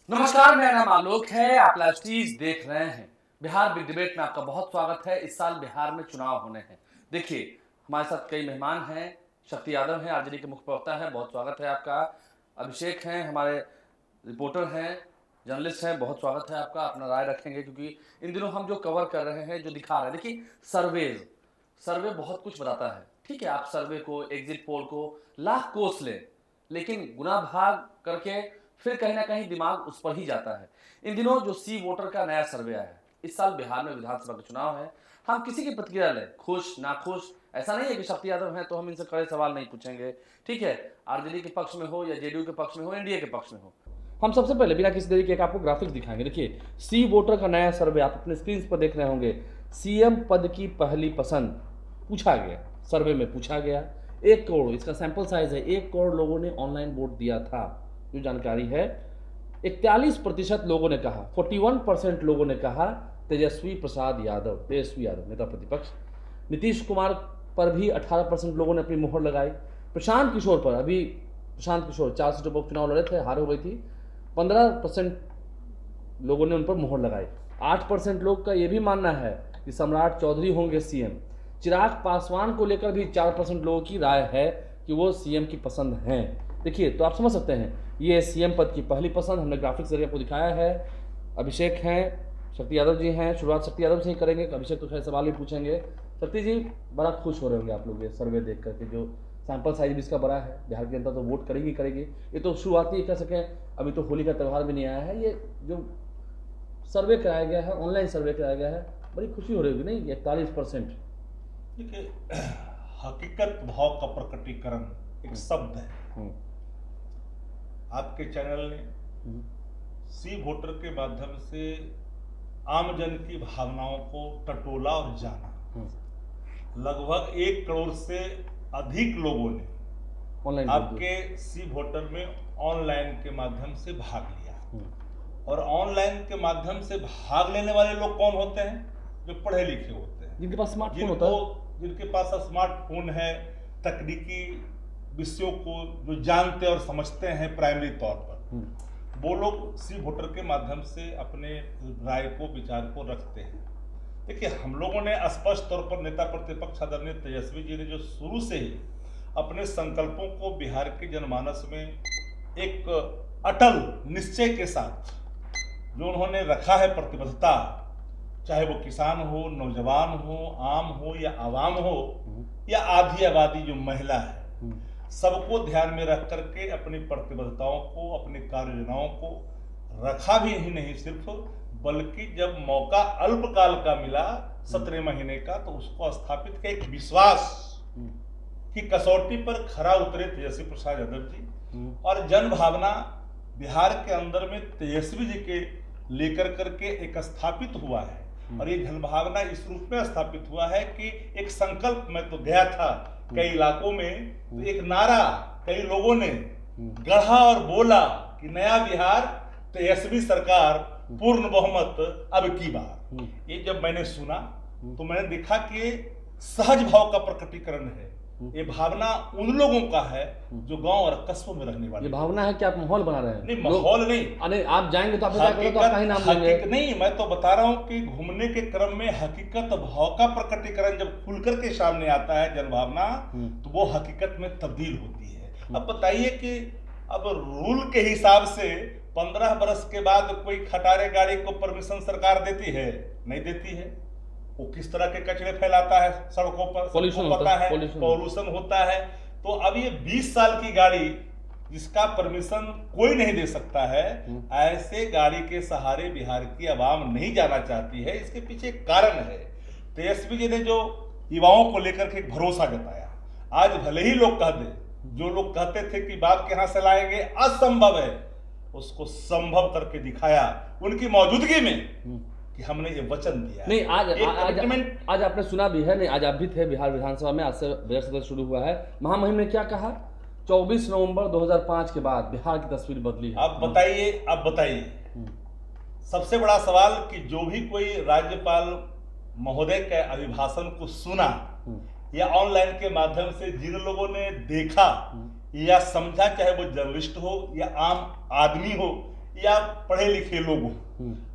नमस्कार, मेरा नाम आलोक है। आप लाइव देख रहे हैं। बिहार बिग डिबेट में आपका बहुत स्वागत है। इस साल बिहार में चुनाव होने हैं। देखिए, हमारे साथ कई मेहमान हैं। शक्ति यादव हैं, आरजेडी के मुख्य प्रवक्ता हैं, बहुत स्वागत है आपका। अभिषेक हैं, हमारे रिपोर्टर हैं, जर्नलिस्ट हैं, बहुत स्वागत है आपका। अपना राय रखेंगे क्योंकि इन दिनों हम जो कवर कर रहे हैं, जो दिखा रहे हैं, देखिए सर्वे बहुत कुछ बताता है। ठीक है, आप सर्वे को, एग्जिट पोल को लाख कोस लें, लेकिन गुना भाग करके फिर कहीं ना कहीं दिमाग उस पर ही जाता है। इन दिनों जो सी वोटर का नया सर्वे आया है, इस साल बिहार में विधानसभा का चुनाव है। हम किसी की प्रतिक्रिया लें, खुश नाखुश, ऐसा नहीं है कि शक्ति यादव हैं तो हम इनसे कड़े सवाल नहीं पूछेंगे। ठीक है, आरजेडी के पक्ष में हो या जेडीयू के पक्ष में हो, एनडीए के पक्ष में हो, हम सबसे पहले बिना किसी देरी के एक आपको ग्राफिक्स दिखाएंगे। देखिए, सी वोटर का नया सर्वे आप अपने स्क्रीन पर देख रहे होंगे। सीएम पद की पहली पसंद पूछा गया, सर्वे में पूछा गया। 1 करोड़ इसका सैंपल साइज है। 1 करोड़ लोगों ने ऑनलाइन वोट दिया था, जो जानकारी है। 41% लोगों ने कहा, 41% लोगों ने कहा तेजस्वी यादव नेता प्रतिपक्ष। नीतीश कुमार पर भी 18% लोगों ने अपनी मोहर लगाई। प्रशांत किशोर पर, अभी प्रशांत किशोर 4 सीटों पर उपचुनाव लड़े थे, हार हो गई थी, 15% लोगों ने उन पर मोहर लगाई। 8% लोग का यह भी मानना है कि सम्राट चौधरी होंगे सीएम। चिराग पासवान को लेकर भी 4% लोगों की राय है कि वो सीएम की पसंद हैं। देखिए, तो आप समझ सकते हैं, ये सीएम पद की पहली पसंद हमने ग्राफिक्स जरिए आपको दिखाया है। अभिषेक हैं, शक्ति यादव जी हैं। शुरुआत शक्ति यादव से ही करेंगे, अभिषेक तो खैर सवाल भी पूछेंगे। शक्ति जी, बड़ा खुश हो रहे होंगे आप लोग ये सर्वे देख करके, जो सैंपल साइज भी इसका बड़ा है। बिहार की जनता तो वोट करेगी। ये तो शुरुआती कह सकें, अभी तो होली का त्यौहार भी नहीं आया है। ये जो सर्वे कराया गया है, ऑनलाइन सर्वे कराया गया है, बड़ी खुशी हो रही होगी नहीं? 41%। देखिए, हकीकत भाव का प्रकटीकरण एक शब्द है। आपके चैनल ने सी वोटर के माध्यम से आम जन की भावनाओं को टटोला और जाना। लगभग 1 करोड़ से अधिक लोगों ने आपके सी वोटर में ऑनलाइन के माध्यम से भाग लिया। और ऑनलाइन के माध्यम से भाग लेने वाले लोग कौन होते हैं? जो पढ़े लिखे होते हैं, जिनके पास स्मार्टफोन होता है, जिनके पास स्मार्टफोन है, तकनीकी विषयों को जो जानते और समझते हैं प्राइमरी तौर पर, वो लोग सी वोटर के माध्यम से अपने राय को, विचार को रखते हैं। देखिए, हम लोगों ने स्पष्ट तौर पर नेता प्रतिपक्ष आदरणीय तेजस्वी जी ने जो शुरू से ही अपने संकल्पों को बिहार के जनमानस में एक अटल निश्चय के साथ जो उन्होंने रखा है प्रतिबद्धता, चाहे वो किसान हो, नौजवान हो, आम हो या आवाम हो या आधी आबादी जो महिला है, सबको ध्यान में रख करके अपनी प्रतिबद्धताओं को, अपनी कार्य योजनाओं को रखा भी ही नहीं सिर्फ, बल्कि जब मौका अल्पकाल का मिला 17 महीने का, तो उसको स्थापित किया। एक विश्वास की कसौटी पर खरा उतरे तेजस्वी प्रसाद यादव जी, और जन भावना बिहार के अंदर में तेजस्वी जी के लेकर करके एक स्थापित हुआ है। और ये जन भावना इस रूप में स्थापित हुआ है कि एक संकल्प, मैं तो गया था कई इलाकों में, तो एक नारा कई लोगों ने गढ़ा और बोला कि नया बिहार, तेजस्वी सरकार, पूर्ण बहुमत अब की बार। ये जब मैंने सुना तो मैंने देखा कि सहज भाव का प्रकटीकरण है। ये भावना उन लोगों का है जो गांव और कस्बों में रहने वाले। ये भावना है कि आप माहौल बना रहे हैं। नहीं, माहौल नहीं, आप जाएंगे तो आपका ही नाम लेंगे। नहीं, मैं तो बता रहा हूँ कि घूमने के क्रम में हकीकत भाव का प्रकटीकरण जब खुलकर के सामने आता है, जन भावना, तो वो हकीकत में तब्दील होती है। अब बताइए कि अब रूल के हिसाब से 15 बरस के बाद कोई खटारे गाड़ी को परमिशन सरकार देती है? नहीं देती है। वो किस तरह के कचरे फैलाता है सड़कों पर, पॉल्यूशन होता है। तो अब ये 20 साल की गाड़ी जिसका परमिशन कोई नहीं दे सकता है, ऐसे गाड़ी के सहारे बिहार की आवाम नहीं जाना चाहती है। इसके पीछे एक कारण है। तेजस्वी जी ने जो युवाओं को लेकर के एक भरोसा जताया, आज भले ही लोग कह दे, जो लोग कहते थे कि बाप के यहां से लाएंगे असंभव है, उसको संभव करके दिखाया उनकी मौजूदगी में कि हमने ये वचन दिया। नहीं, आज आपने सुना भी है, नहीं आज आप भी थे बिहार विधानसभा में, आज से बजट सत्र शुरू हुआ है। महामहिम ने क्या कहा? 24 नवंबर 2005 के बाद बिहार की तस्वीर बदली है। अब बताइए सबसे बड़ा सवाल कि जो भी कोई राज्यपाल महोदय के अभिभाषण को सुना या ऑनलाइन के माध्यम से जिन लोगों ने देखा या समझा, चाहे वो जर्नलिस्ट हो या आम आदमी हो या पढ़े लिखे लोग हो,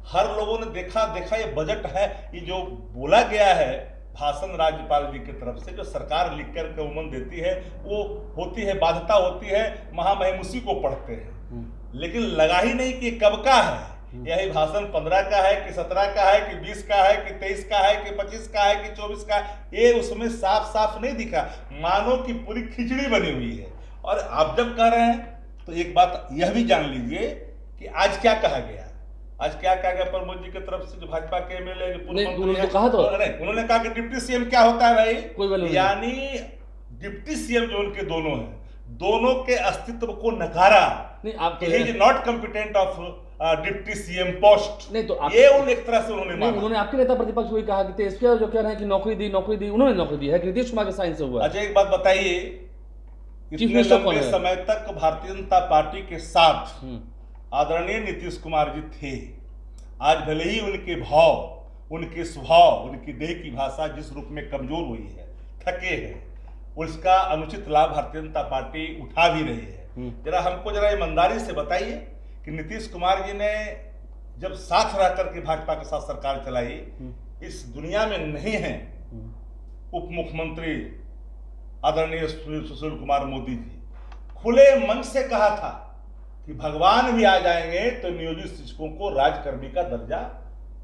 हर लोगों ने देखा ये बजट है, ये जो बोला गया है भाषण राज्यपाल जी की तरफ से, जो सरकार लिख कर के उमंग देती है, वो होती है बाध्यता होती है, महामहिम उसी को पढ़ते हैं, लेकिन लगा ही नहीं कि कब का है। यही भाषण 15 का है कि 17 का है कि 20 का है कि 23 का है कि 25 का है कि 24 का है, ये उसमें साफ साफ नहीं दिखा, मानो कि पूरी खिचड़ी बनी हुई है। और आप जब कह रहे हैं तो एक बात यह भी जान लीजिए कि आज क्या कहा गया। आज क्या कहा गया प्रमोद जी की तरफ से, जो भाजपा के एमएलए उन्होंने कहा कि डिप्टी सीएम क्या होता है भाई, कोई यानी डिप्टी सीएम जो उनके दोनों हैं, दोनों के अस्तित्व को नकारा। नहीं, आप he is not competent of deputy CM post. नहीं तो ये उन एक तरह से उन्होंने आपके नेता प्रतिपक्ष वही कहा कि तेजस्वी जो कह रहे हैं कि नौकरी दी, उन्होंने नौकरी दी है, नीतीश कुमार के साइन से हुआ। अच्छा एक बात बताइए, इतने लंबे समय तक भारतीय जनता पार्टी के साथ आदरणीय नीतीश कुमार जी थे, आज भले ही उनके भाव, उनके स्वभाव, उनकी देह की भाषा जिस रूप में कमजोर हुई है, थके हैं, उसका अनुचित लाभ भारतीय जनता पार्टी उठा भी रही है। जरा हमको जरा ईमानदारी से बताइए कि नीतीश कुमार जी ने जब साथ रह करके भाजपा के साथ सरकार चलाई, इस दुनिया में नहीं है उप मुख्यमंत्री आदरणीय सुशील कुमार मोदी जी, खुले मन से कहा था कि भगवान भी आ जाएंगे तो नियोजित शिक्षकों को राजकर्मी का दर्जा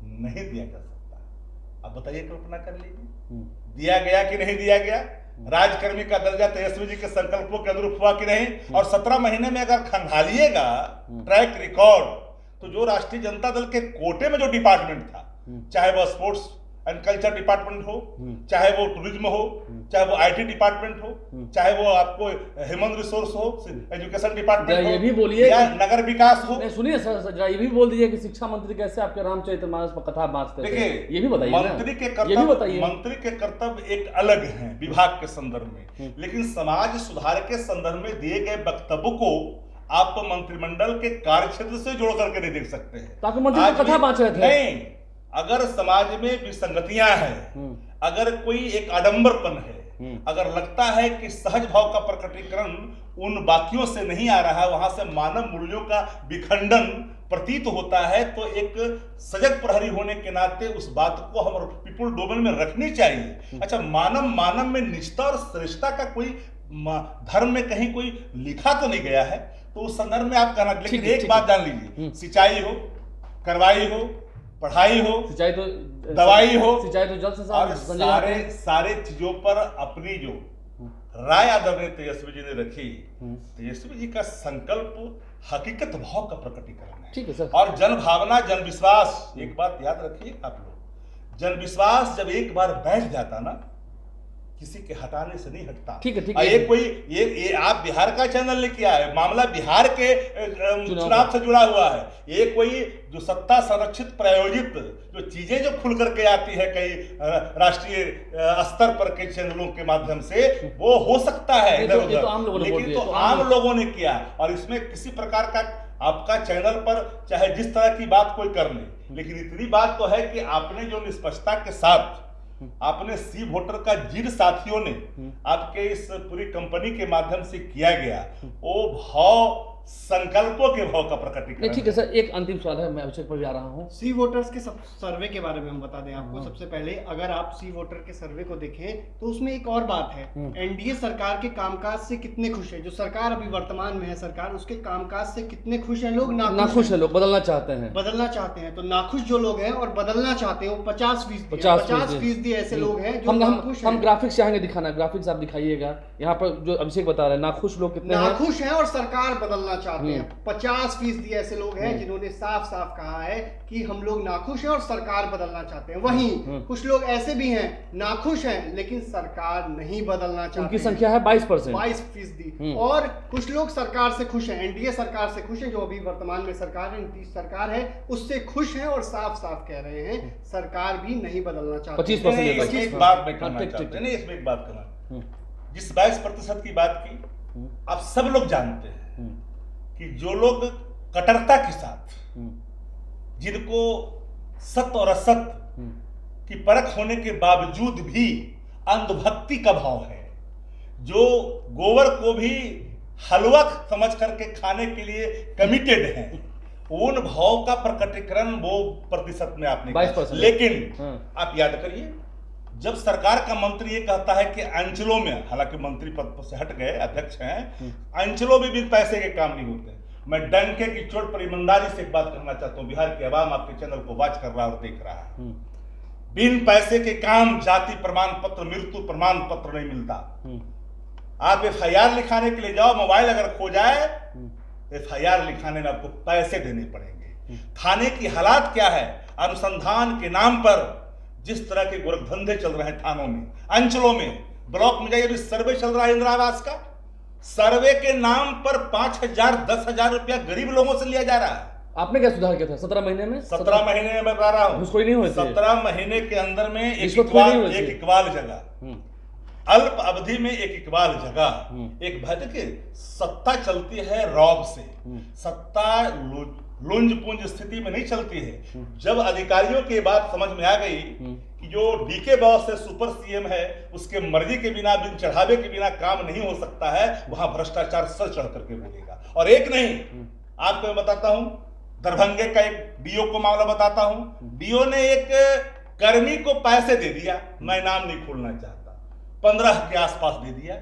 नहीं दिया जा सकता। अब बताइए, कल्पना कर लीजिए, दिया गया कि नहीं दिया गया? राजकर्मी का दर्जा तेजस्वी जी के संकल्पों के अनुरूप हुआ कि नहीं? और 17 महीने में अगर खंगालिएगा ट्रैक रिकॉर्ड, तो जो राष्ट्रीय जनता दल के कोटे में जो डिपार्टमेंट था, चाहे वह स्पोर्ट्स एंड कल्चर डिपार्टमेंट हो, चाहे वो टूरिज्म हो, चाहे वो आईटी डिपार्टमेंट हो, चाहे वो आपको ह्यूमन रिसोर्स हो, एजुकेशन डिपार्टमेंट हो, ये भी बोलिए या नगर विकास हो। सुनिए सर, जरा ये भी बोल दीजिए कि शिक्षा मंत्री कैसे आपके रामचरितमानस पर कथा बांटते थे। देखिए, ये भी बताइए, मंत्री के कर्तव्य एक अलग हैं विभाग के संदर्भ में, लेकिन समाज सुधार के संदर्भ में दिए गए वक्तव्य को आप मंत्रिमंडल के कार्य क्षेत्र से जोड़ करके नहीं देख सकते हैं। तो आपके मंत्री कथा बांट रहे थे। नहीं, अगर समाज में विसंगतियां हैं, अगर कोई एक आडंबरपन है, अगर लगता है कि सहज भाव का प्रकटीकरण उन बाकियों से नहीं आ रहा है, वहां से मानव मूल्यों का विखंडन प्रतीत होता है, तो एक सजग प्रहरी होने के नाते उस बात को हम पीपुल डोमेन में रखनी चाहिए। अच्छा, मानव में निष्ठा और श्रेष्ठता का कोई धर्म में कहीं कोई लिखा तो नहीं गया है, तो उस संदर्भ में आप कहना। लेकिन एक बात जान लीजिए, सिंचाई हो, करवाई हो, पढ़ाई हो, सिंचाई तो दवाई हो, सिंचाई तो जल संसाधन, सारे चीजों पर अपनी जो राय आदरणीय तेजस्वी जी ने रखी, तेजस्वी जी का संकल्प हकीकत भाव का प्रकटीकरण है। ठीक है सर। और जन भावना, जन विश्वास, एक बात याद रखिए आप लोग, जन विश्वास जब एक बार बैठ जाता ना, किसी के हटाने से नहीं हटता। ठीक है, ठीक है। ये आप बिहार का चैनल लेके आए, मामला बिहार के चुनाव से जुड़ा हुआ है। ये कोई जो सत्ता संरक्षित प्रायोजित जो चीजें जो खुल करके आती है कई राष्ट्रीय स्तर पर कई चैनलों के माध्यम से, वो हो सकता है इधर उधर, लेकिन तो आम लोगों ने किया। और इसमें किसी प्रकार का आपका चैनल पर चाहे जिस तरह की बात कोई कर ले, लेकिन इतनी बात तो है कि आपने जो निष्पक्षता के साथ आपने सी वोटर का जिन साथियों ने आपके इस पूरी कंपनी के माध्यम से किया गया, वो भाव संकल्पों के भाव का प्रकटीकरण। ठीक है सर, एक अंतिम सवाल है, मैं अभिषेक पर जा रहा हूँ। सी वोटर्स के सर्वे के बारे में हम बता दें आपको। सबसे पहले अगर आप सी वोटर के सर्वे को देखें तो उसमें एक और बात है, एनडीए सरकार के कामकाज से कितने खुश है, जो सरकार अभी वर्तमान में है सरकार, उसके कामकाज से कितने खुश है लोग, नाखुश है लोग, बदलना चाहते हैं। तो नाखुश जो लोग हैं और बदलना चाहते हैं वो 50% ऐसे लोग हैं जो नाखुश हैं। हम ग्राफिक्स चाहेंगे दिखाना, ग्राफिक्स आप दिखाइएगा यहाँ पर, जो अभिषेक बता रहे हैं नाखुश लोग कितने हैं, नाखुश हैं और सरकार बदलना चाहते हैं। 50% ऐसे लोग हैं जिन्होंने साफ साफ कहा है कि हम लोग नाखुश हैं और सरकार बदलना चाहते हैं। वहीं कुछ लोग ऐसे भी हैं नाखुश हैं लेकिन सरकार नहीं बदलना चाहते, उनकी संख्या है 22%। और कुछ लोग सरकार से खुश हैं, एनडीए सरकार से खुश हैं, जो अभी वर्तमान में सरकार है, नीतीश सरकार है, उससे खुश हैं और साफ साफ कह रहे हैं सरकार भी नहीं बदलना चाहती। 25% एक बात मैं कहना चाहता हूं, इसमें एक बात कहना, जिस 22% की बात की, आप सब लोग जानते हैं कि जो लोग कट्टरता के साथ, जिनको सत्य और असत्य की परख होने के बावजूद भी अंधभक्ति का भाव है, जो गोबर को भी हलवा समझ करके खाने के लिए कमिटेड हैं, उन भाव का प्रकटीकरण वो प्रतिशत में आपने 22%। लेकिन आप याद करिए, जब सरकार का मंत्री ये कहता है कि अंचलों में, हालांकि मंत्री पद से हट गए, अध्यक्ष हैं, अंचलों में भी पैसे के काम नहीं होते। मैं डंके की चोट पर ईमानदारी से एक बात कहना चाहता हूं, बिहार की आवाम आपके चैनल को वॉच कर रहा और देख रहा है, बिन पैसे के काम जाति प्रमाण पत्र, मृत्यु प्रमाण पत्र नहीं मिलता। आप FIR लिखाने के लिए जाओ, मोबाइल अगर खो जाए, FIR लिखाने में आपको पैसे देने पड़ेंगे। थाने की हालात क्या है, अनुसंधान के नाम पर जिस तरह के गोरखधंधे चल रहे हैं थानों में, अंचलों में, ब्लॉक में जाइए, अभी सर्वे चल रहा है इंदिरा आवास का, सर्वे के नाम पर 5,000 10,000 रुपया गरीब लोगों से लिया जा रहा है। आपने क्या सुधार किया था 17 महीने में? 17 महीने में मैं बता रहा हूं, कोई नहीं हुए 17 महीने के अंदर में एक इकबाल जगह, अल्प अवधि में एक इकबाल जगह, एक भाई देखिए, सत्ता चलती है रौब से, सत्ता लुंज पुंज स्थिति में नहीं चलती है। जब अधिकारियों की बात समझ में आ गई कि जो डीके बॉस है, सुपर सीएम है, उसके मर्जी के बिना, बिन चढ़ावे के बिना काम नहीं हो सकता है, वहां भ्रष्टाचार सर चढ़ करके बोलेगा। और एक नहीं, आपको मैं बताता हूं, दरभंगे का एक डीओ को मामला बताता हूं। डीओ ने एक कर्मी को पैसे दे दिया, मैं नाम नहीं खोलना चाहता, 15 के आसपास दे दिया।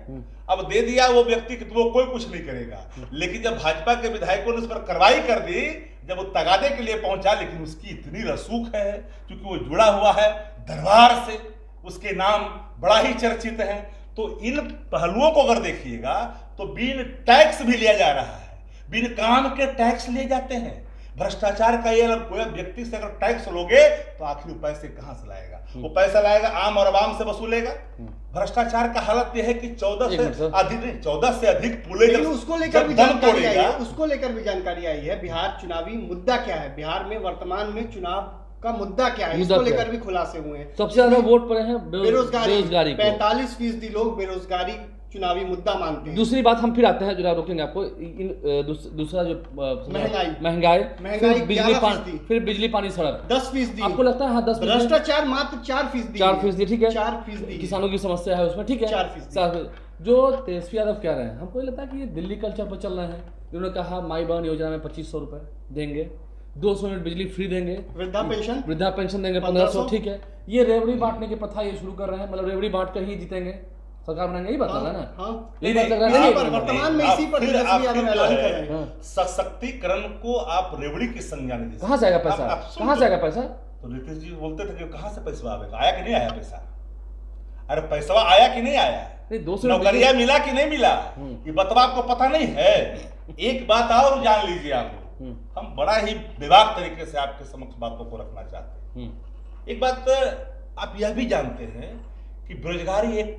अब दे दिया वो व्यक्ति कि वो कोई कुछ नहीं करेगा, लेकिन जब भाजपा के विधायकों ने उस पर कार्रवाई कर दी, जब वो तगादे के लिए पहुंचा, लेकिन उसकी इतनी रसूख है क्योंकि वो जुड़ा हुआ है दरबार से, उसके नाम बड़ा ही चर्चित है। तो इन पहलुओं को अगर देखिएगा तो बिन टैक्स भी लिया जा रहा है, बिन काम के टैक्स लिए जाते हैं। भ्रष्टाचार का ये कोई व्यक्ति से अगर टैक्स लोगे तो आखिर वो पैसे कहां से लाएगा? वो पैसा लाएगा आम और आवाम से वसूलेगा। भ्रष्टाचार का हालत यह है कि 14 से अधिक पुले, उसको लेकर भी जानकारी आई है, उसको लेकर भी जानकारी आई है। बिहार चुनावी मुद्दा क्या है, बिहार में वर्तमान में चुनाव का मुद्दा क्या है, इसको लेकर भी खुलासे हुए हैं। सबसे ज्यादा वोट पड़े हैं बेरोजगारी, 45% लोग बेरोजगारी चुनावी मुद्दा मानते हैं। दूसरी बात हम फिर आते हैं, जो रोकेंगे आपको, दूसरा जो महंगाई, फिर बिजली पानी सड़क 10%। आपको लगता है? हाँ, 10%। भ्रष्टाचार मात्र 4%। 4%, ठीक है, 4%। किसानों की समस्या है उसमें, ठीक है, 4%। जो तेजस्वी यादव कह रहे हैं, हमको लगता है कि ये दिल्ली कल्चर पर चल रहे हैं। उन्होंने कहा माई बहन योजना में 2500 रुपए देंगे, 200 यूनिट बिजली फ्री देंगे, वृद्धा पेंशन देंगे 1500, ठीक है। ये रेवड़ी बांटने की प्रथा ये शुरू कर रहे हैं, मतलब रेवड़ी बांट कर ही जीतेंगे, सरकार बनाएंगे, यही बात है ना? यही बात लग रहा है वर्तमान में, इसी पर तेजस्वी यादव ऐलान कर रहे हैं। सशक्तिकरण को आप रेवड़ी की संज्ञा नहीं दे। कहां से आएगा पैसा? कहां से आएगा पैसा? तो नीतीश जी बोलते थे कि कहां से पैसा आएगा, आया कि नहीं आया पैसा? अरे पैसा आया कि नहीं आया? नौकरियां मिला कि नहीं मिला, ये बतवा आपको पता नहीं है। एक बात और जान लीजिए, आप हम बड़ा ही विवाद तरीके से आपके समक्ष बातों को रखना चाहते हैं। एक बात आप यह भी जानते हैं कि बेरोजगारी एक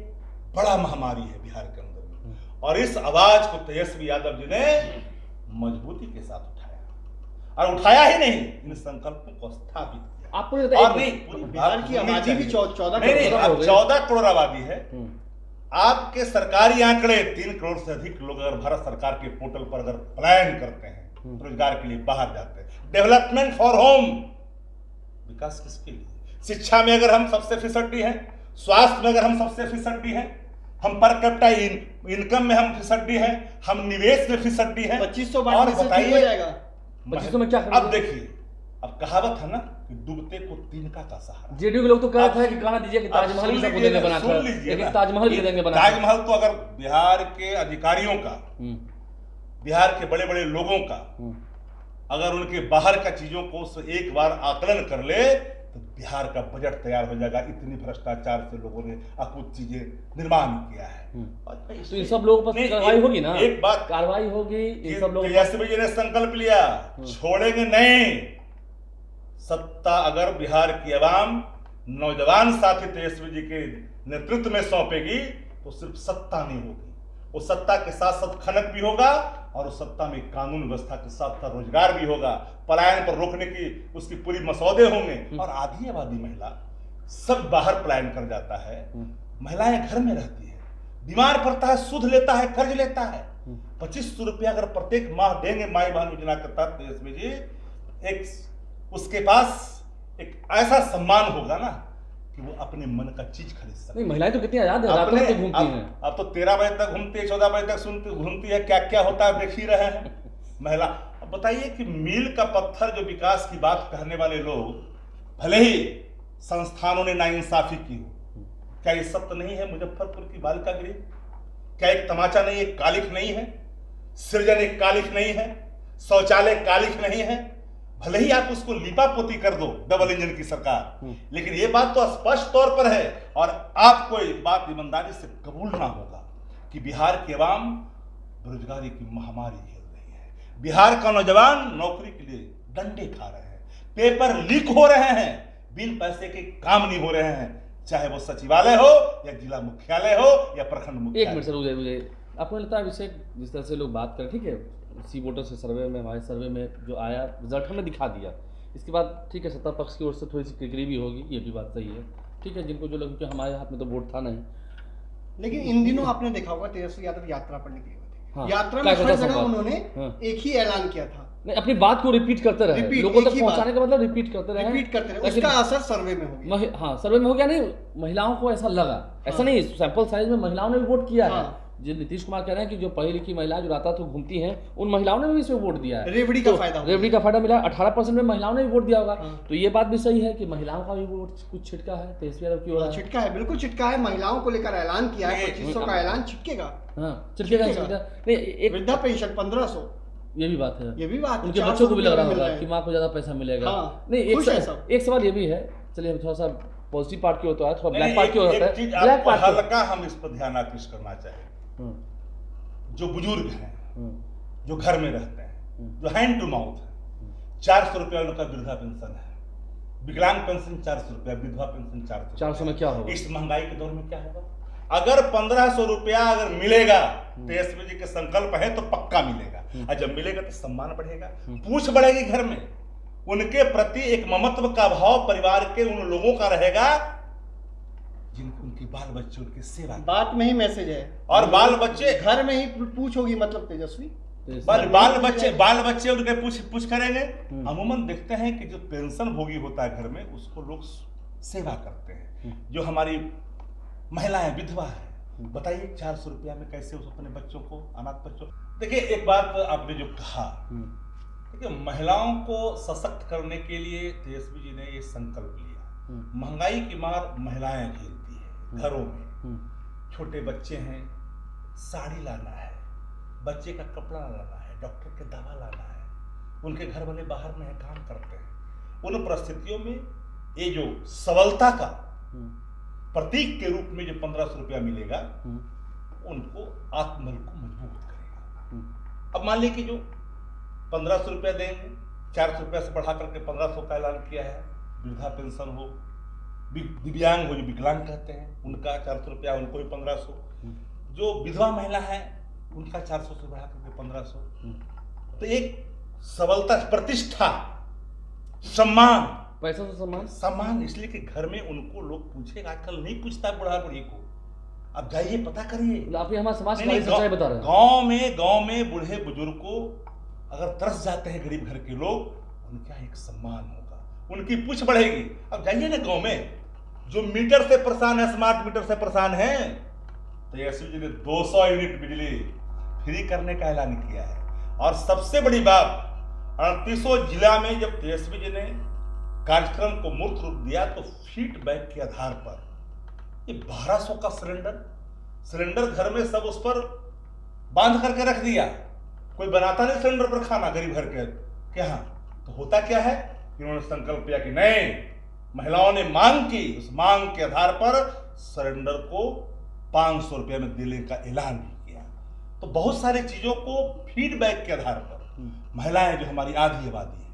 बड़ा महामारी है बिहार के अंदर में, और इस आवाज को तेजस्वी यादव जी ने मजबूती के साथ उठाया, और उठाया ही नहीं, इन संकल्पों को स्थापित किया। आपको और नहीं, बिहार की आबादी भी 14 करोड़ आबादी है। आपके सरकारी आंकड़े 3 करोड़ से अधिक लोग अगर भारत सरकार के पोर्टल पर अगर पलायन करते हैं, रोजगार के लिए बाहर जाते हैं, डेवलपमेंट फॉर होम, विकास किसके लिए? शिक्षा में अगर हम सबसे फिसड्डी हैं, स्वास्थ्य में अगर हम सबसे फिसड्डी हैं, हम पर कैपिटा इनकम में हम फिसड्डी हैं, हम निवेश में फिसड्डी हैं। 2500 और बताइए जाएगा 2500 में क्या? अब देखिए, अब कहावत है ना कि डूबते को तिनका का सहारा। जेडीयू के लोग तो कहते हैं कि कहना दीजिए कि ताजमहल भी सबको देंगे बनाकर, लेकिन ताजमहल भी देंगे बनाकर। ताजमहल तो अगर बिहार के अधिकारियों का, बिहार के बड़े बड़े लोगों का, अगर उनके बाहर का चीजों को एक बार आकलन कर ले तो बिहार का बजट तैयार हो जाएगा। इतनी भ्रष्टाचार से लोगों ने अकुत चीजें निर्माण किया है। तो इन सब लोगों पर कार्रवाई होगी ना? एक बात कार्रवाई होगी, इन सब लोगों तेजस्वी जी ने संकल्प लिया, छोड़ेंगे नहीं। सत्ता अगर बिहार की आवाम नौजवान साथी तेजस्वी जी के नेतृत्व में सौंपेगी तो सिर्फ सत्ता नहीं होगी, वो सत्ता के साथ साथ खनक भी होगा, और उस सत्ता में कानून व्यवस्था के साथ साथ रोजगार भी होगा, पलायन पर रोकने की उसकी पूरी मसौदे होंगे। और आधी आबादी महिला सब बाहर पलायन कर जाता है, महिलाएं घर में रहती है, बीमार पड़ता है, सुध लेता है, कर्ज लेता है। 2500 रुपया अगर प्रत्येक माह देंगे माई बहन योजना के तहत तेजस्वी जी, एक उसके पास एक ऐसा सम्मान होगा ना कि वो अपने मन का चीज खरीद सकती है। महिलाएं तो कितनी आजाद है, रात रात घूमती हैं। अब तो 13 बजे तक घूमती है, 14 बजे तक घूमती है, क्या क्या होता है देख ही रहे हैं। महिला अब बताइए कि मील का पत्थर जो विकास की बात कहने वाले लोग, भले ही संस्थानों ने नाइंसाफी की हो, क्या ये सत्य नहीं है? मुजफ्फरपुर की बालिका गृह क्या एक तमाचा नहीं, एक कालिख नहीं है? सृजन एक कालिख नहीं है? शौचालय कालिख नहीं है? भले ही आप उसको लिपा पोती कर दो, डबल इंजन की सरकार, लेकिन ये बात तो स्पष्ट तौर पर है और आपको ये बात ईमानदारी से कबूलना होगा कि बिहार की आवाम बेरोजगारी की महामारी झेल रही है। बिहार का नौजवान नौकरी के लिए डंडे खा रहे हैं, पेपर लीक हो रहे हैं, बिन पैसे के काम नहीं हो रहे हैं, चाहे वो सचिवालय हो या जिला मुख्यालय हो या प्रखंड मुख्यालय। एक मिनट सर, मुझे आपको लगता है अभिषेक, जिस तरह से लोग बात करें, ठीक है, सी वोटर से सर्वे में, हमारे सर्वे में जो आया रिजल्ट हमने दिखा दिया, इसके बाद ठीक है सत्ता पक्ष की ओर से थोड़ी सी किरकिरी भी होगी, ये भी बात सही है, ठीक है, जिनको जो लगे कि हमारे हाथ में तो वोट था नहीं। लेकिन इन दिनों आपने देखा होगा तेजस्वी यादव यात्रा पर निकले हुए थे। हाँ, यात्रा में हर जगह उन्होंने एक ही ऐलान किया था, नहीं अपनी बात को रिपीट करते रहे, लोगों तक पहुंचाने का मतलब रिपीट करते रहे, उसका असर सर्वे में हो गया। हाँ सर्वे में हो गया, नहीं महिलाओं को ऐसा लगा, ऐसा नहीं, सैंपल साइज में महिलाओं ने भी वोट किया है। जो नीतीश कुमार कह रहे हैं कि जो पढ़ी लिखी महिलाएं जो रात रात घूमती हैं, उन महिलाओं ने भी इसमें वोट दिया है, रेवड़ी का फायदा मिला, 18% में महिलाओं ने भी वोट दिया होगा। तो ये बात भी सही है कि महिलाओं का भी वोट कुछ छिटका है तेजस्वी यादव की ओर, छिटका है, बिल्कुल छिटका है। महिलाओं को लेकर ऐलान किया है, 2500 का ऐलान छिटकेगा, छिटकेगा नहीं, एक वृद्धा पेंशन 1500, ये भी बात है, ये भी बात, उनके बच्चों को भी लग रहा होगा कि माँ को ज्यादा पैसा मिलेगा। नहीं एक सवाल ये भी है, चलिए हम थोड़ा सा पॉजिटिव पार्ट की होता है, थोड़ा ब्लैक पार्ट की होता है, ब्लैक पार्ट हल्का हम इस पर ध्यान आकृष्ट करना चाहिए। जो बुजुर्ग हैं, जो घर में रहते हैं, जो हैंड टू माउथ है, 400 रुपया उनका वृद्धा पेंशन है, विकलांग पेंशन 400 रुपया, विधवा पेंशन 400 में क्या होगा? इस महंगाई के दौर में क्या होगा? अगर 1500 रुपया अगर मिलेगा, तेजस्वी जी के संकल्प है तो पक्का मिलेगा, और जब मिलेगा तो सम्मान बढ़ेगा, पूछ बढ़ेगी घर में, उनके प्रति एक ममत्व का भाव परिवार के उन लोगों का रहेगा जिनके उनके बाल बच्चे उनकी सेवा। बात में ही मैसेज है, और बाल बच्चे घर में ही पूछ होगी, मतलब तेजस्वी बाल बच्चे उनके पूछ करेंगे। अमूमन देखते हैं कि जो पेंशन भोगी होता है घर में, उसको लोग सेवा करते हैं। जो हमारी महिलाएं विधवा है, बताइए 400 रुपया में कैसे उस अपने बच्चों को, अनाथ बच्चों। देखिए एक बात आपने जो कहा, देखिए महिलाओं को सशक्त करने के लिए तेजस्वी जी ने ये संकल्प लिया। महंगाई की मार महिलाएं झेलती है, घरों में छोटे बच्चे हैं, साड़ी लाना है, बच्चे का कपड़ा लाना है, डॉक्टर के दवा लाना है, उनके घर वाले बाहर में काम करते हैं। उन परिस्थितियों में ये जो सबलता का प्रतीक के रूप में जो 1500 रुपया मिलेगा, उनको आत्मबल को मजबूत करेगा। अब मान लीजिए कि जो 1500 रुपया देंगे, 400 रुपया से बढ़ा करके 1500 का ऐलान किया है, वृद्धा पेंशन हो, दिव्यांग हो, जो विकलांग कहते हैं, उनका 400 रुपया, उनको भी 1500, जो विधवा महिला है उनका 400 से बढ़ा करके 1500। तो एक सबलता, प्रतिष्ठा, सम्मान, पैसा तो सम्मान, इसलिए कि घर में उनको लोग पूछेगा, आजकल नहीं पूछता बुढ़ा बुढ़ी को। अब जाइए पता करिए, आप हमारे समाज की सच्चाई बता रहे हैं। गांव में बूढ़े बुजुर्ग को अगर तरस जाते हैं गरीब घर के लोग, उनका एक सम्मान होगा, उनकी पूछ बढ़ेगी। अब जाइए ना गांव में, जो मीटर से परेशान है, स्मार्ट मीटर से परेशान है, तो तेजस्वी जी ने 200 यूनिट बिजली फ्री करने का ऐलान किया है। और सबसे बड़ी बात, 38 जिला में जब तेजस्वी जी ने कार्यक्रम को मूर्त रूप दिया, तो फीडबैक के आधार पर ये 1200 का सिलेंडर घर में सब उस पर बांध करके रख दिया। कोई बनाता नहीं सिलेंडर पर खाना गरीब घर के क्या। तो होता क्या है कि उन्होंने संकल्प किया कि नहीं, महिलाओं ने मांग की, उस मांग के आधार पर सिलेंडर को 500 रुपये में देने का ऐलान भी किया। तो बहुत सारी चीजों को फीडबैक के आधार पर महिलाएं, जो हमारी आधी आबादी है,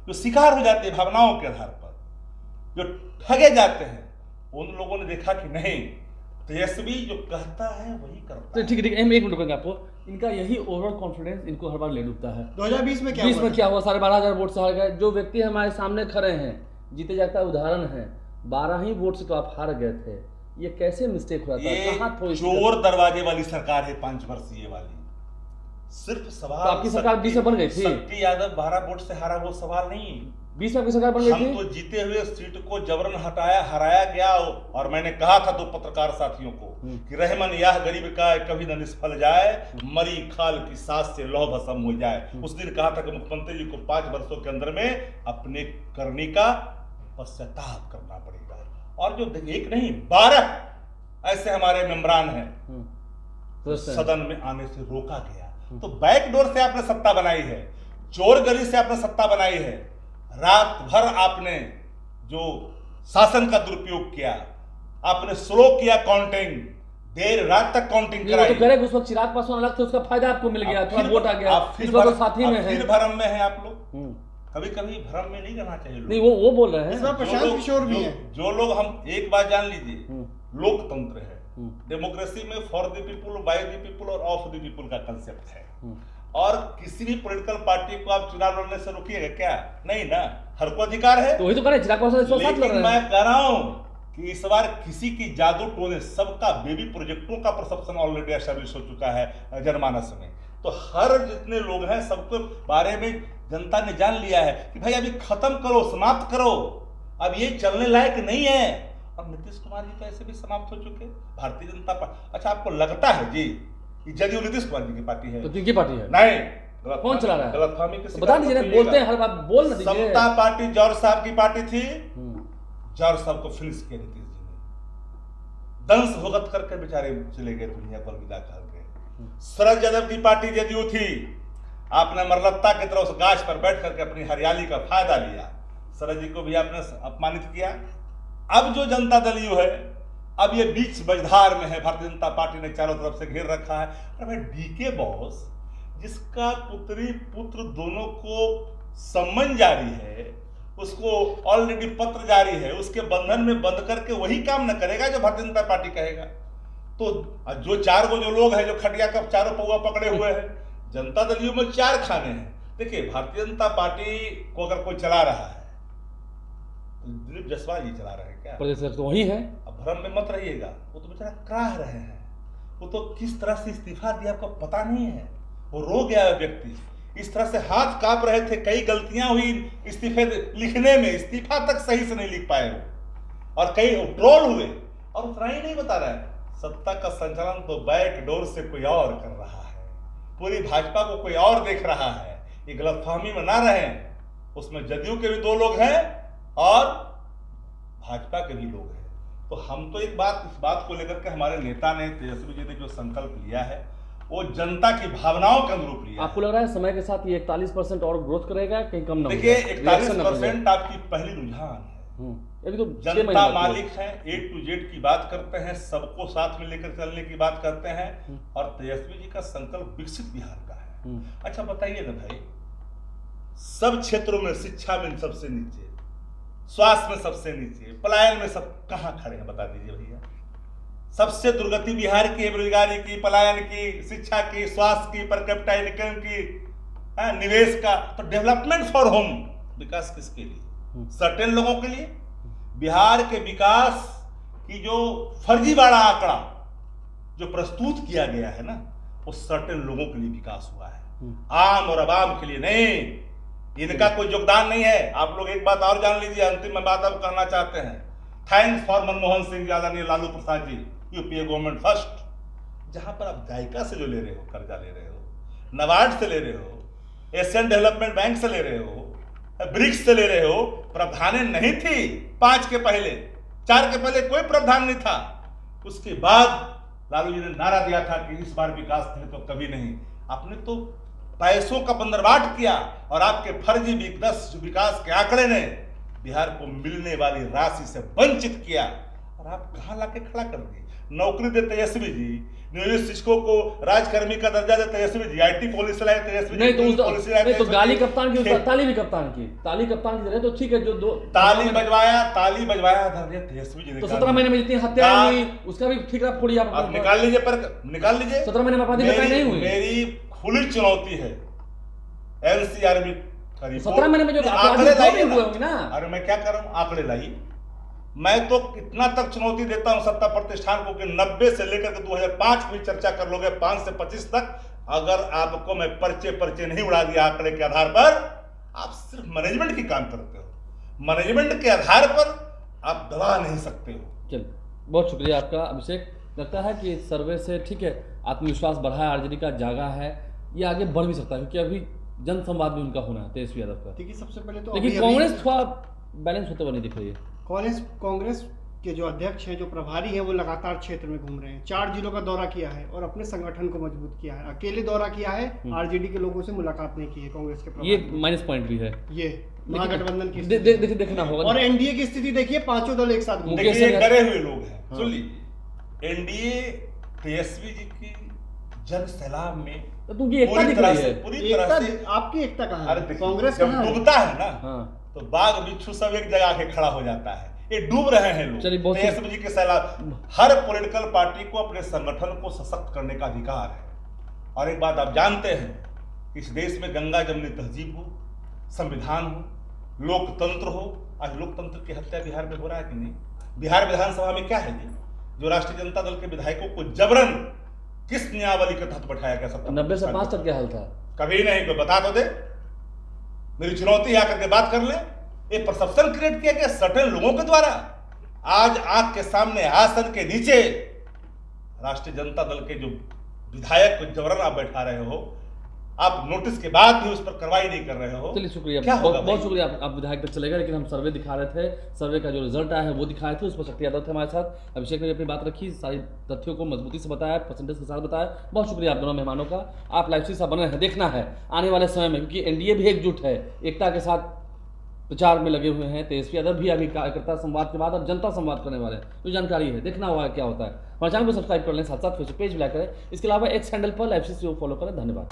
जो शिकार हो जाते हैं भावनाओं के आधार पर, जो ठगे जाते हैं, उन लोगों ने देखा कि नहीं, तेजस्वी जो कहता है वही करता है। ठीक है, हम एक मिनट रुकेंगे आपको। इनका यही ओवरऑल कॉन्फिडेंस इनको हर बार ले डूबता है। 2020 में क्या हुआ? 12,500 वोट से हार गए। जो व्यक्ति हमारे सामने खड़े हैं, जीते जाता उदाहरण है, 12 ही वोट से तो आप हार गए थे। ये कैसे मिस्टेक हुआ था? चोर दरवाजे वाली सरकार है, 5 वर्षीय वाली सिर्फ तो सवाल आपकी सरकार 20 में बन गई थी। शक्ति यादव 12 वोट से हारा, वो सवाल नहीं। 20 में आपकी सरकार बन गई हम थी। तो जीते हुए सीट को जबरन हराया गया। और मैंने कहा था 2 पत्रकार साथियों को कि रहमन यह गरीब का कभी न निष्फल जाए, मरी खाल की सांस से लौह भस्म हो जाए। उस दिन कहा था कि मुख्यमंत्री जी को 5 वर्षों के अंदर में अपने करने का पश्चाताप करना पड़ेगा। और जो एक नहीं 12 ऐसे हमारे मेंबरान हैं सदन में आने से रोका गया। तो बैकडोर से आपने सत्ता बनाई है, चोर गली से आपने सत्ता बनाई है, रात भर आपने जो शासन का दुरुपयोग किया, आपने स्लो किया काउंटिंग, देर रात तक काउंटिंग वो कराई। तो कह रहे कि उस वक्त चिराग पासवान अलग थे, उसका फायदा आपको मिल गया, थोड़ा वोट आ गया, आप इस बार तो साथी में है। फिर भ्रम में है आप लोग। कभी कभी भ्रम में नहीं रहना चाहिए लोग। नहीं वो बोल रहे हैं। इस बार प्रशांत किशोर भी है। जो लोग, हम एक बात जान लीजिए, लोकतंत्र है, डेमोक्रेसी में for the people, by the people और ऑफ द पीपुल का कंसेप्ट है। और किसी भी पॉलिटिकल पार्टी को आप चुनाव लड़ने से रोकिएगा क्या? नहीं ना, हर को अधिकार है। तो वही तो कह रहे हैं, चिराग पासवान इस बार साथ लड़ लेकिन रहे हैं। मैं कह रहा हूं कि इस बार किसी की जादू टोने, सबका बेबी प्रोजेक्टों का परसेप्शन ऑलरेडी एस्टैब्लिश हो चुका है जनमानस में। तो हर जितने लोग हैं सबके बारे में जनता ने जान लिया है कि भाई अभी खत्म करो, समाप्त करो, अब ये चलने लायक नहीं है। और नीतीश कुमार जी तो ऐसे भी समाप्त हो चुके। भारतीय जनता पार्टी, अच्छा आपको लगता है जी कि जदयू नीतीश कुमार जी की पार्टी है? तो किनकी पार्टी है? नहीं, कौन चला रहा है? गलतफहमी के तो शिकार बता दीजिए ना, मत बोलते हैं होइएगा। हर बात, बोल ना दीजिए। समता पार्टी जौहर साहब की पार्टी थी, जौहर साहब को फिनिश किया नीतीश जी ने, दंश भुगत करके बेचारे चले गए, दुनिया को अलविदा कर गए। शरद यादव की पार्टी जदयू थी, आपने मरलत्ता की तरह उस गाछ पर बैठ करके अपनी हरियाली का फायदा लिया, शरद जी को भी आपने अपमानित किया। अब जो जनता दल यू है, अब ये बीच बजधार में है, भारतीय जनता पार्टी ने चारों तरफ से घेर रखा है। अरे भाई डीके बॉस, जिसका पुत्री पुत्र दोनों को सम्मन जारी है, उसको ऑलरेडी पत्र जारी है, उसके बंधन में बंध करके वही काम न करेगा जो भारतीय जनता पार्टी कहेगा। तो जो 4 जो लोग हैं जो खटिया का चारों पौवा पकड़े हुए हैं, जनता दल यू में 4 खाने हैं। देखिए भारतीय जनता पार्टी को अगर कोई चला रहा है, दिलीप जायसवाल जी चला रहे हैं क्या? प्रदेश तो वही है। अब भ्रम में मत रहिएगा, वो तो बेचारा कराह रहे हैं। वो तो किस तरह से इस्तीफा दिया आपको पता नहीं है, वो रो गया है व्यक्ति, इस तरह से हाथ कांप रहे थे, कई गलतियां हुई इस्तीफे लिखने में, इस्तीफा तक सही से नहीं लिख पाए वो, और कई ट्रोल हुए। और उतना ही नहीं बता रहा है, सत्ता का संचालन तो बैक डोर से कोई और कर रहा है, पूरी भाजपा को कोई और देख रहा है। ये गलतफहमी में ना रहे, उसमें जदयू के भी 2 लोग हैं और भाजपा के भी लोग हैं। तो हम तो एक बात, इस बात को लेकर के हमारे नेता ने, तेजस्वी जी ने जो संकल्प लिया है, वो जनता की भावनाओं के अनुरूप लिया। आपको लग रहा है समय के साथ ये 41% और ग्रोथ करेगा, कहीं कम ना हो? देखिए 41% आपकी पहली रुझान है। अभी तो 6 जनता महीने मालिक है, A to Z की बात करते हैं, सबको साथ में लेकर चलने की बात करते हैं, और तेजस्वी जी का संकल्प विकसित बिहार का है। अच्छा बताइए ना भाई, सब क्षेत्रों में, शिक्षा में सबसे नीचे, स्वास्थ्य में सबसे नीचे, पलायन में सब कहां खड़े हैं बता दीजिए भैया। सबसे दुर्गति बिहार की है, बेरोजगारी की, पलायन की, शिक्षा की, स्वास्थ्य की, पर कैपिटा इनकम की, निवेश का। तो डेवलपमेंट फॉर होम, विकास किसके लिए? सर्टेन लोगों के लिए। बिहार के विकास की जो फर्जीवाड़ा आंकड़ा जो प्रस्तुत किया गया है ना, वो सर्टेन लोगों के लिए विकास हुआ है, आम और अवाम के लिए नहीं। इनका कोई योगदान नहीं है। आप लोग एक बात और जान लीजिए, अंतिम में बात अब कहना चाहते हैं, थैंक्स फॉर मनमोहन सिंह जी, आदरणीय Lalu Prasad ji, UPA government first. जहां पर आप जायका से जो ले रहे हो, कर्जा ले रहे हो, नबार्ड से ले रहे हो, एशियन डेवलपमेंट बैंक से ले रहे हो, ब्रिक्स से ले रहे हो, प्रावधानें नहीं थी 5 के पहले, 4 के पहले कोई प्रावधान नहीं था। उसके बाद लालू जी ने नारा दिया था कि इस बार विकास नहीं तो कभी नहीं। आपने तो पैसों का बंदरबाट किया, और आपके फर्जी विकास के आंकड़े ने बिहार को मिलने वाली राशि से वंचित किया, और आप कहां लाके खड़ा कर दिए। नौकरी देते तेजस्वी जी, नियोजित शिक्षकों को राजकर्मी का दर्जा देते तेजस्वी जी, आईटी पॉलिसी लाए तेजस्वी जी, नहीं तो पॉलिसी लाए नहीं तो तेजस्वी गाली जी। कप्तान की, ताली भी कप्तान की, ताली कप्तान की जगह तो ठीक है, जो 2 ताली बजवाया आदरणीय तेजस्वी जी ने। तो 17 महीने में जितनी हत्याएं हुई उसका भी ठिकरा फोड़ी आप निकाल लीजिए, पर निकाल लीजिए। 17 महीने में अपराधी हत्याएं नहीं हुई। मेरी खुली चुनौती है एनसीआर में 17 महीने में जो आंकड़े अपराधी लाइए हुए होंगे ना। अरे मैं क्या कर रहा हूँ, आंकड़े लाइए। मैं तो इतना तक चुनौती देता हूं सत्ता प्रतिष्ठान को कि 90 से लेकर के 2005 की चर्चा कर लोगे, 5 से 25 तक अगर आपको मैं पर्चे नहीं उड़ा दिया आंकड़े के आधार पर, आप सिर्फ मैनेजमेंट की काम करते हो, मैनेजमेंट के आधार पर आप दबा नहीं सकते हो। चलिए, बहुत शुक्रिया आपका अभिषेक। लगता है कि इस सर्वे से ठीक है, आत्मविश्वास बढ़ा है, आरजेडी का जागा है, ये आगे बढ़ भी सकता है क्योंकि अभी जन संवाद भी उनका होना है तेजस्वी यादव का। देखिए सबसे पहले तो लेकिन कांग्रेस थोड़ा बैलेंस होते हुए नहीं दिख रही है। कांग्रेस के जो अध्यक्ष हैं, जो प्रभारी हैं, वो लगातार क्षेत्र में घूम रहे हैं। 4 जिलों का दौरा किया है और अपने संगठन को मजबूत किया है। अकेले दौरा किया है, आरजेडी के लोगों से मुलाकात नहीं की है कांग्रेस के प्रभारी। ये माइनस पॉइंट भी है, ये महागठबंधन की देखिए देखना होगा। और एनडीए की स्थिति देखिए, 5 दल एक साथ घूम रहे हैं। देखिए डरे हुए लोग हैं। सुन लीजिए, एनडीए तेजस्वी जी की जन सैलाब में तो तुमकी एकता दिख रही है। पूरी तरह से आपकी एकता कहाँ अरे है? देखिए, कांग्रेस जब कहाँ है? डूबता है ना, हाँ, तो बाघ बिच्छू सब एक जगह आके खड़ा हो जाता है। ये डूब रहे हैं चलिए, लोग बहुत तेजस्वी जी के सैलाब। हर पॉलिटिकल पार्टी को अपने संगठन को सशक्त करने का अधिकार है। और एक बात आप जानते हैं, इस देश में गंगा जमनी तहजीब हो, संविधान हो, लोकतंत्र हो। आज लोकतंत्र की हत्या बिहार में हो रहा है कि नहीं? बिहार विधानसभा में क्या है जी, जो राष्ट्रीय जनता दल के विधायकों को जबरन किस नियमावली के तहत बैठाया गया? 90 से 5 तक क्या हाल था? कभी नहीं, कोई बता तो दे। मेरी चुनौती आकर के बात कर ले। ये परसेप्शन क्रिएट किया गया सर्टेन लोगों के द्वारा। आज आंख के सामने, आसन के नीचे राष्ट्रीय जनता दल के जो विधायक को जबरन आप बैठा रहे हो, आप नोटिस के बाद भी उस पर कार्रवाई नहीं कर रहे हो। चलिए शुक्रिया, क्या होगा बहुत शुक्रिया। आप विधायक तक चलेगा, लेकिन हम सर्वे दिखा रहे थे, सर्वे का जो रिजल्ट आया है वो दिखाए थे, उस पर शक्ति यादव थे हमारे साथ। अभिषेक ने भी अपनी बात रखी, सारी तथ्यों को मजबूती से बताया, परसेंटेज के साथ बताया। बहुत शुक्रिया आप दोनों मेहमानों का। आप लाइव से बने हैं, देखना है आने वाले समय में, क्योंकि एनडीए भी एकजुट है, एकता के साथ प्रचार में लगे हुए हैं। तेजस्वी यादव भी अभी कार्यकर्ता संवाद के बाद अब जनता संवाद करने वाले हैं, तो जानकारी है, देखना होगा क्या होता है। हमारे चैनल को सब्सक्राइब कर लें, साथ साथ फेसबुक पेज भी लाइक करें। इसके अलावा एक्स हैंडल पर लाइव से फॉलो करें। धन्यवाद।